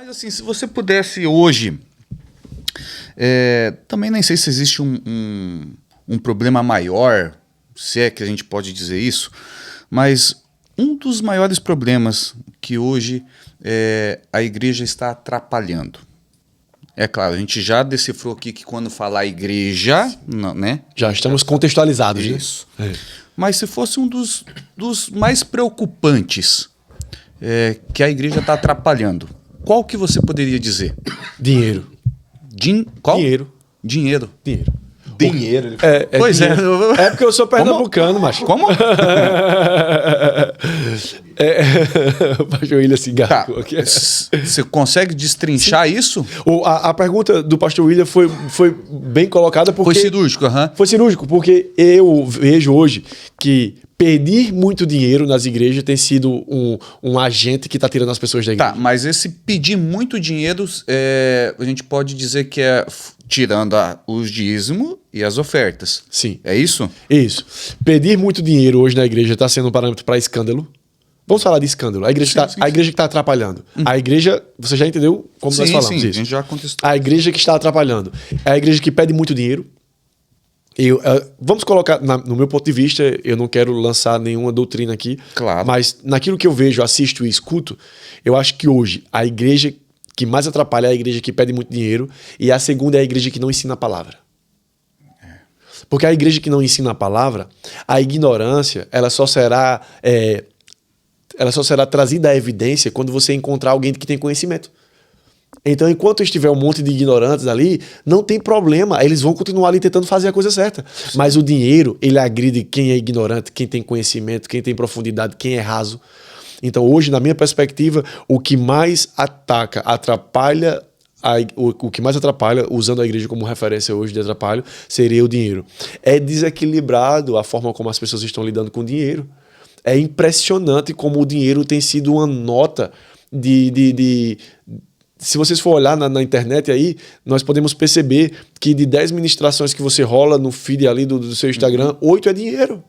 Mas assim, se você pudesse hoje, também nem sei se existe um problema maior, se é que a gente pode dizer isso, mas um dos maiores problemas que hoje a igreja está atrapalhando. É claro, a gente já decifrou aqui que quando falar igreja, não, né? Já estamos contextualizados, Isso. Né? Mas se fosse um dos mais preocupantes que a igreja está atrapalhando, qual que você poderia dizer? Dinheiro. Qual? Dinheiro. Dinheiro. Dinheiro. Dinheiro. Pois dinheiro. É porque eu sou pernambucano, macho. Como? O pastor William se engasgou aqui. Você consegue destrinchar isso? A pergunta do pastor William foi bem colocada porque... Foi cirúrgico, aham. Foi cirúrgico, porque eu vejo hoje que pedir muito dinheiro nas igrejas tem sido um agente que está tirando as pessoas da igreja. Tá, mas esse pedir muito dinheiro, a gente pode dizer que é tirando os dízimos e as ofertas. Sim. É isso? Isso. Pedir muito dinheiro hoje na igreja está sendo um parâmetro para escândalo. Vamos falar de escândalo. A igreja que está atrapalhando. A igreja, você já entendeu como nós falamos isso? A gente já contestou. A igreja que está atrapalhando. É a igreja que pede muito dinheiro. Vamos colocar, no meu ponto de vista, eu não quero lançar nenhuma doutrina aqui, claro. Mas naquilo que eu vejo, assisto e escuto, eu acho que hoje a igreja que mais atrapalha é a igreja que pede muito dinheiro e a segunda é a igreja que não ensina a palavra. Porque a igreja que não ensina a palavra, a ignorância, ela só será trazida à evidência quando você encontrar alguém que tem conhecimento. Então, enquanto estiver um monte de ignorantes ali, não tem problema. Eles vão continuar ali tentando fazer a coisa certa. Sim. Mas o dinheiro, ele agride quem é ignorante, quem tem conhecimento, quem tem profundidade, quem é raso. Então, hoje, na minha perspectiva, o que mais atrapalha, o que mais atrapalha, usando a igreja como referência hoje de atrapalho, seria o dinheiro. É desequilibrado a forma como as pessoas estão lidando com o dinheiro. É impressionante como o dinheiro tem sido uma nota se vocês for olhar na internet aí, nós podemos perceber que de 10 ministrações que você rola no feed ali do seu Instagram, 8 é dinheiro.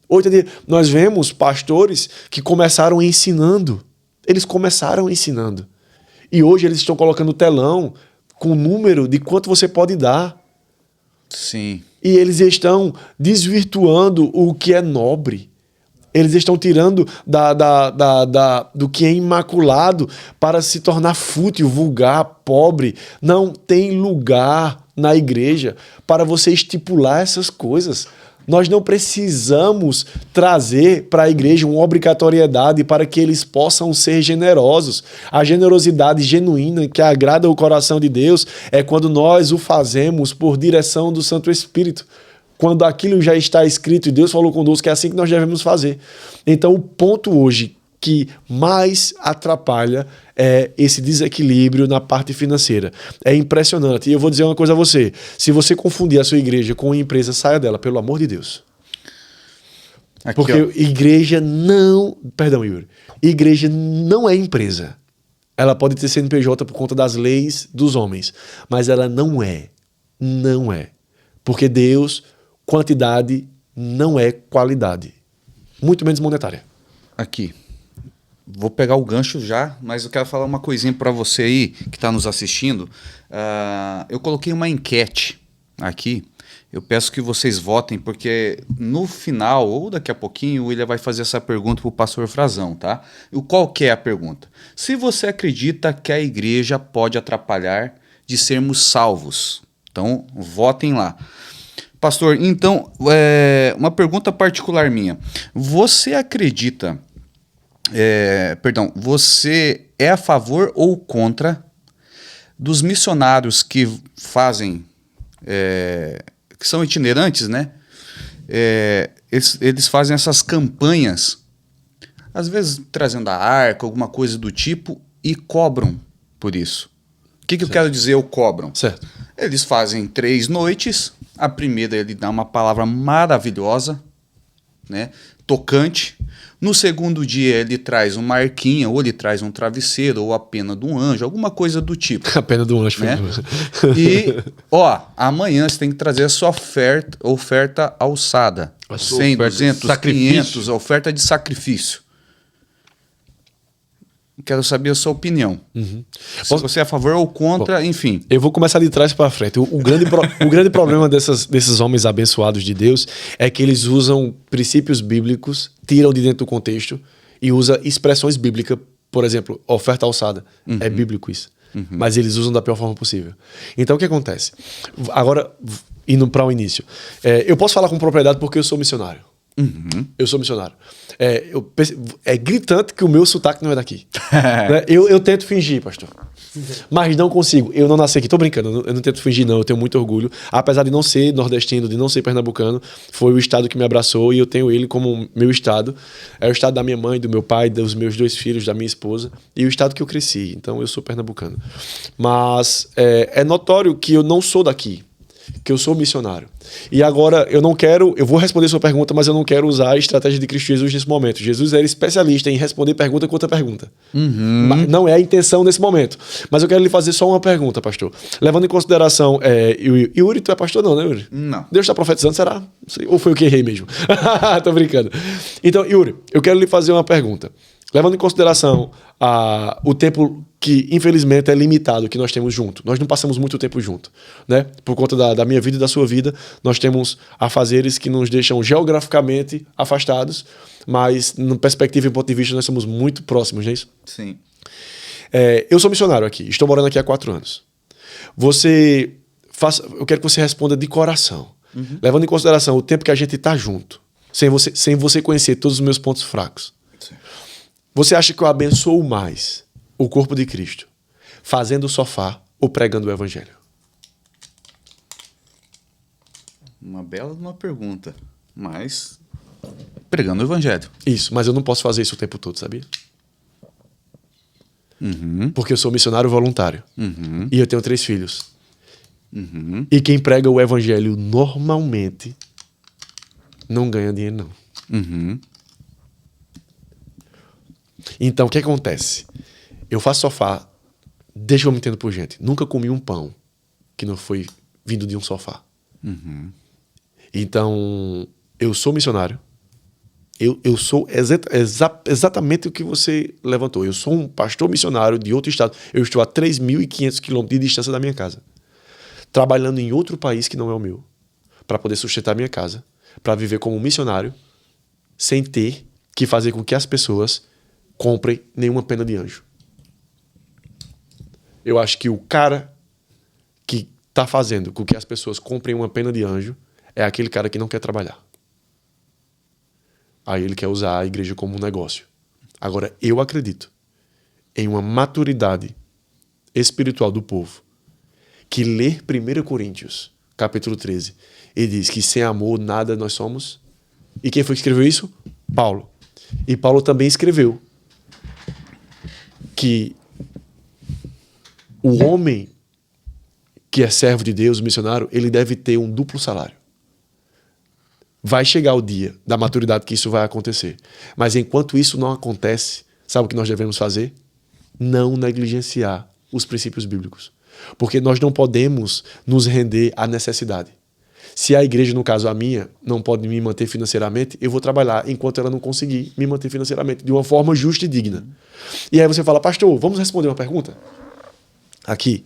8 é dinheiro. Nós vemos pastores que começaram ensinando. Eles começaram ensinando. E hoje eles estão colocando telão com o número de quanto você pode dar. Sim. E eles estão desvirtuando o que é nobre. Eles estão tirando do que é imaculado para se tornar fútil, vulgar, pobre. Não tem lugar na igreja para você estipular essas coisas. Nós não precisamos trazer para a igreja uma obrigatoriedade para que eles possam ser generosos. A generosidade genuína que agrada o coração de Deus é quando nós o fazemos por direção do Santo Espírito. Quando aquilo já está escrito e Deus falou conosco, é assim que nós devemos fazer. Então, o ponto hoje que mais atrapalha é esse desequilíbrio na parte financeira. É impressionante. E eu vou dizer uma coisa a você. Se você confundir a sua igreja com uma empresa, saia dela, pelo amor de Deus. Aqui, porque igreja não... Perdão, Yuri. Igreja não é empresa. Ela pode ter CNPJ por conta das leis dos homens, mas ela não é. Não é. Porque Deus... Quantidade não é qualidade. Muito menos monetária. Aqui. Vou pegar o gancho já, mas eu quero falar uma coisinha para você aí que está nos assistindo. Eu coloquei uma enquete aqui. Eu peço que vocês votem, porque no final, ou daqui a pouquinho, o William vai fazer essa pergunta para o pastor Frazão, tá? E qual que é a pergunta? Se você acredita que a igreja pode atrapalhar de sermos salvos. Então, votem lá. Pastor, então, uma pergunta particular minha. Você acredita, você é a favor ou contra dos missionários que fazem, que são itinerantes, né? Eles fazem essas campanhas, às vezes trazendo a arca, alguma coisa do tipo, e cobram por isso. O que eu quero dizer, cobram? Certo. Eles fazem 3 noites... A primeira ele dá uma palavra maravilhosa, né, tocante. No segundo dia ele traz uma arquinha, ou ele traz um travesseiro, ou a pena de um anjo, alguma coisa do tipo. A pena do anjo, né? E, amanhã você tem que trazer a sua oferta alçada. 100, 200, 500, a oferta de sacrifício. Quero saber a sua opinião. Se você é a favor ou contra, enfim. Eu vou começar de trás para frente. O grande problema desses homens abençoados de Deus é que eles usam princípios bíblicos, tiram de dentro do contexto e usam expressões bíblicas. Por exemplo, oferta alçada. É bíblico isso. Mas eles usam da pior forma possível. Então, o que acontece? Agora, indo para o início. Eu posso falar com propriedade porque eu sou missionário. Eu sou missionário. É gritante que o meu sotaque não é daqui. Né? Eu tento fingir, pastor. Mas não consigo. Eu não nasci aqui. Tô brincando. Eu não tento fingir, não. Eu tenho muito orgulho. Apesar de não ser nordestino, de não ser pernambucano, foi o estado que me abraçou e eu tenho ele como meu estado. É o estado da minha mãe, do meu pai, dos meus 2 filhos, da minha esposa e o estado que eu cresci. Então eu sou pernambucano. Mas é notório que eu não sou daqui. Que eu sou missionário. E agora eu vou responder sua pergunta, mas eu não quero usar a estratégia de Cristo Jesus nesse momento. Jesus era especialista em responder pergunta contra pergunta. Não é a intenção nesse momento. Mas eu quero lhe fazer só uma pergunta, pastor. Levando em consideração, Yuri, tu é pastor não, né, Yuri? Não. Deus está profetizando, será? Não sei. Ou foi eu que errei mesmo? Tô brincando. Então, Yuri, eu quero lhe fazer uma pergunta. Levando em consideração o tempo que, infelizmente, é limitado que nós temos junto. Nós não passamos muito tempo junto, né? Por conta da minha vida e da sua vida, nós temos afazeres que nos deixam geograficamente afastados, mas, na perspectiva e ponto de vista, nós somos muito próximos, não é isso? Sim. Eu sou missionário aqui, estou morando aqui há 4 anos. Eu quero que você responda de coração, levando em consideração o tempo que a gente está junto, sem você conhecer todos os meus pontos fracos. Sim. Você acha que eu abençoo mais o corpo de Cristo fazendo o sofá ou pregando o evangelho? Uma bela pergunta, mas pregando o evangelho. Isso, mas eu não posso fazer isso o tempo todo, sabia? Porque eu sou missionário voluntário. E eu tenho 3 filhos. E quem prega o evangelho normalmente não ganha dinheiro, não. Então, o que acontece? Eu faço sofá, deixa eu me entender por gente. Nunca comi um pão que não foi vindo de um sofá. Então, eu sou missionário. Eu sou exatamente o que você levantou. Eu sou um pastor missionário de outro estado. Eu estou a 3.500 quilômetros de distância da minha casa. Trabalhando em outro país que não é o meu. Para poder sustentar minha casa. Para viver como um missionário. Sem ter que fazer com que as pessoas comprem nenhuma pena de anjo. Eu acho que o cara que está fazendo com que as pessoas comprem uma pena de anjo é aquele cara que não quer trabalhar. Aí ele quer usar a igreja como um negócio. Agora, eu acredito em uma maturidade espiritual do povo que lê 1 Coríntios, capítulo 13, e diz que sem amor nada nós somos. E quem foi que escreveu isso? Paulo. E Paulo também escreveu que o homem que é servo de Deus, missionário, ele deve ter um duplo salário. Vai chegar o dia da maturidade que isso vai acontecer. Mas enquanto isso não acontece, sabe o que nós devemos fazer? Não negligenciar os princípios bíblicos. Porque nós não podemos nos render à necessidade. Se a igreja, no caso a minha, não pode me manter financeiramente, eu vou trabalhar enquanto ela não conseguir me manter financeiramente, de uma forma justa e digna. E aí você fala, pastor, vamos responder uma pergunta? Aqui.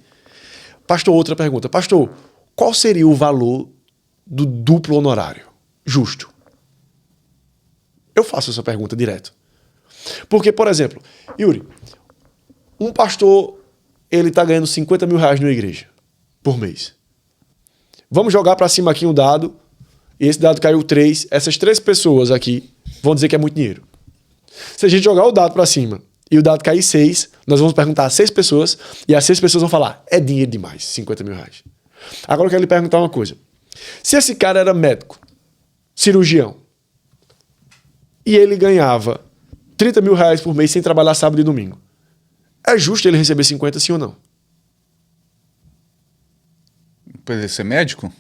Pastor, outra pergunta. Pastor, qual seria o valor do duplo honorário? Justo. Eu faço essa pergunta direto. Porque, por exemplo, Yuri, um pastor, ele está ganhando 50 mil reais numa igreja por mês. Vamos jogar para cima aqui um dado, e esse dado caiu 3. Essas 3 pessoas aqui vão dizer que é muito dinheiro. Se a gente jogar o dado para cima e o dado cair 6, nós vamos perguntar a 6 pessoas, e as 6 pessoas vão falar, é dinheiro demais, 50 mil reais. Agora eu quero lhe perguntar uma coisa. Se esse cara era médico, cirurgião, e ele ganhava 30 mil reais por mês sem trabalhar sábado e domingo, é justo ele receber 50, sim ou não? Pra ele ser médico?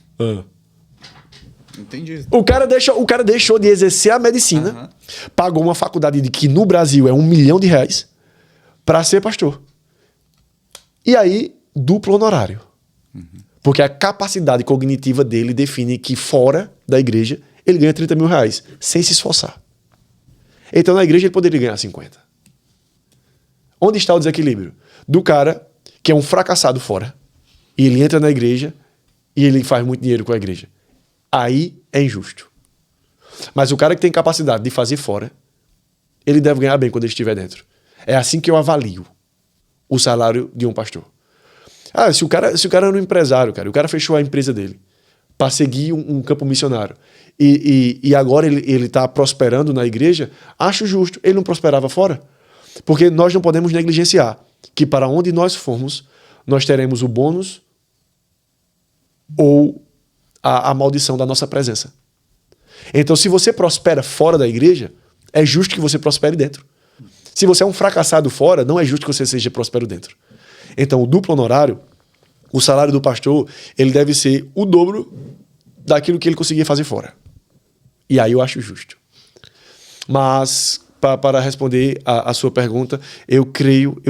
Entendi. O cara deixou de exercer a medicina, pagou uma faculdade que no Brasil é R$1 milhão para ser pastor. E aí, duplo honorário. Porque a capacidade cognitiva dele define que fora da igreja ele ganha 30 mil reais, sem se esforçar. Então na igreja ele poderia ganhar 50. Onde está o desequilíbrio? Do cara que é um fracassado fora, e ele entra na igreja e ele faz muito dinheiro com a igreja. Aí é injusto. Mas o cara que tem capacidade de fazer fora, ele deve ganhar bem quando ele estiver dentro. É assim que eu avalio o salário de um pastor. Se o cara era um empresário, cara, o cara fechou a empresa dele para seguir um campo missionário e agora ele está prosperando na igreja, acho justo. Ele não prosperava fora? Porque nós não podemos negligenciar que para onde nós formos, nós teremos o bônus ou a maldição da nossa presença. Então, se você prospera fora da igreja, é justo que você prospere dentro. Se você é um fracassado fora, não é justo que você seja próspero dentro. Então, o duplo honorário, o salário do pastor, ele deve ser o dobro daquilo que ele conseguia fazer fora. E aí eu acho justo. Mas, para responder a sua pergunta, eu creio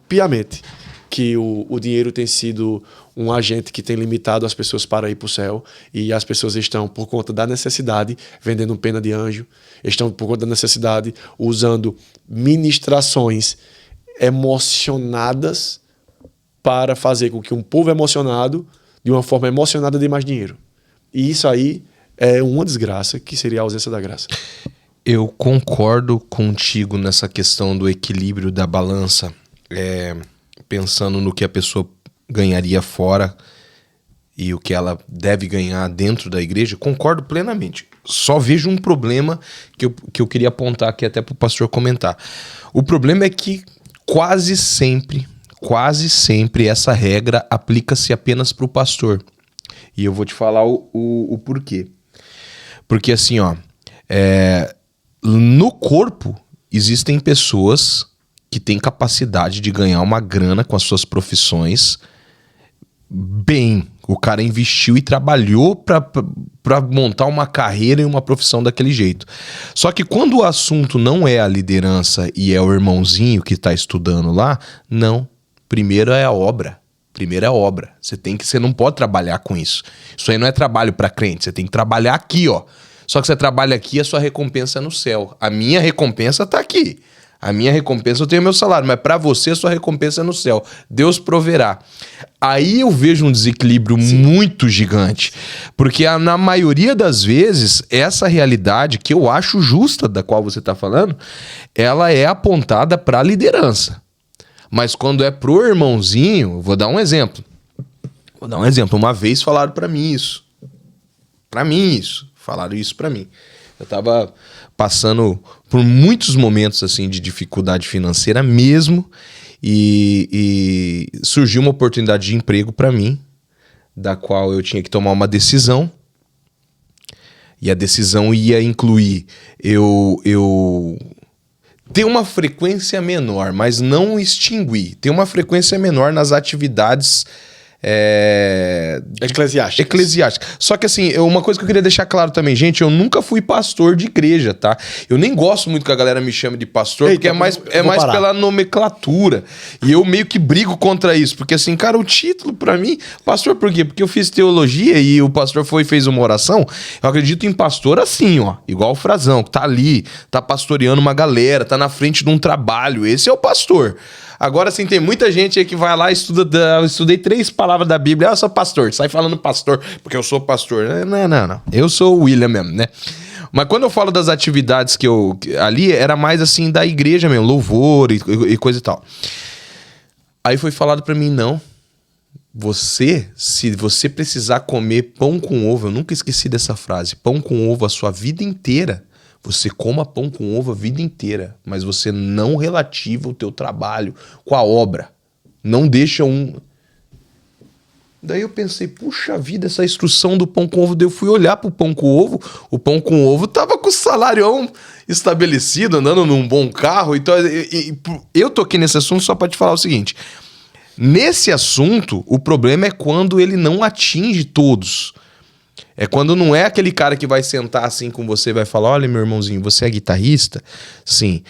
piamente que o dinheiro tem sido um agente que tem limitado as pessoas para ir para o céu, e as pessoas estão, por conta da necessidade, vendendo pena de anjo, estão, por conta da necessidade, usando ministrações emocionadas para fazer com que um povo emocionado, de uma forma emocionada, dê mais dinheiro. E isso aí é uma desgraça, que seria a ausência da graça. Eu concordo contigo nessa questão do equilíbrio da balança, pensando no que a pessoa ganharia fora e o que ela deve ganhar dentro da igreja. Concordo plenamente. Só vejo um problema que eu queria apontar aqui até para o pastor comentar. O problema é que quase sempre essa regra aplica-se apenas para o pastor. E eu vou te falar o porquê. Porque assim, no corpo existem pessoas que têm capacidade de ganhar uma grana com as suas profissões bem. O cara investiu e trabalhou para montar uma carreira e uma profissão daquele jeito. Só que quando o assunto não é a liderança e é o irmãozinho que está estudando lá, não. Primeiro é a obra. Você não pode trabalhar com isso. Isso aí não é trabalho para crente. Você tem que trabalhar aqui, ó. Só que você trabalha aqui, a sua recompensa é no céu. A minha recompensa tá aqui. A minha recompensa, eu tenho meu salário, mas para você, a sua recompensa é no céu. Deus proverá. Aí eu vejo um desequilíbrio muito gigante. Porque na maioria das vezes, essa realidade, que eu acho justa, da qual você está falando, ela é apontada para a liderança. Mas quando é pro irmãozinho, vou dar um exemplo. Uma vez falaram para mim isso. Falaram isso para mim. Eu tava passando por muitos momentos assim de dificuldade financeira mesmo, e surgiu uma oportunidade de emprego para mim, da qual eu tinha que tomar uma decisão, e a decisão ia incluir eu ter uma frequência menor, mas não extinguir, ter uma frequência menor nas atividades eclesiástica. Só que assim, uma coisa que eu queria deixar claro também, gente, eu nunca fui pastor de igreja, tá? Eu nem gosto muito que a galera me chame de pastor, porque é mais pela nomenclatura. E eu meio que brigo contra isso, porque assim, cara, o título pra mim, pastor por quê? Porque eu fiz teologia e o pastor fez uma oração. Eu acredito em pastor assim, ó, igual o Frazão, que tá ali, tá pastoreando uma galera, tá na frente de um trabalho. Esse é o pastor. Agora, assim, tem muita gente aí que vai lá e eu estudei 3 palavras da Bíblia. Eu sou pastor. Sai falando pastor, porque eu sou pastor. Não. Eu sou o William mesmo, né? Mas quando eu falo das atividades ali, era mais assim da igreja mesmo, louvor e coisa e tal. Aí foi falado pra mim, não. Se você precisar comer pão com ovo, eu nunca esqueci dessa frase, pão com ovo a sua vida inteira, você coma pão com ovo a vida inteira, mas você não relativa o teu trabalho com a obra. Não deixa Daí eu pensei, puxa vida, essa instrução do pão com ovo. Daí eu fui olhar pro pão com ovo. O pão com ovo tava com o salarião estabelecido, andando num bom carro. Então, eu toquei nesse assunto só pra te falar o seguinte. Nesse assunto, o problema é quando ele não atinge todos. É quando não é aquele cara que vai sentar assim com você e vai falar, olha, meu irmãozinho, você é guitarrista? Sim.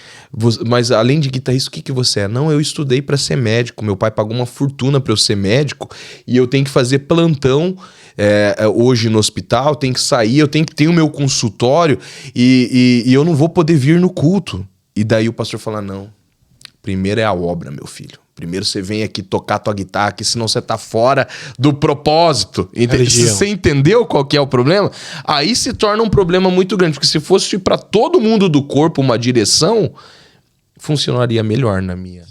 Mas além de guitarrista, o que você é? Não, eu estudei para ser médico. Meu pai pagou uma fortuna para eu ser médico e eu tenho que fazer plantão hoje no hospital, tenho que sair, eu tenho que ter o meu consultório e eu não vou poder vir no culto. E daí o pastor fala, não, Primeiro é a obra, meu filho. Primeiro você vem aqui tocar tua guitarra, aqui, senão você tá fora do propósito. Se você entendeu qual que é o problema, aí se torna um problema muito grande. Porque se fosse para todo mundo do corpo uma direção, funcionaria melhor na minha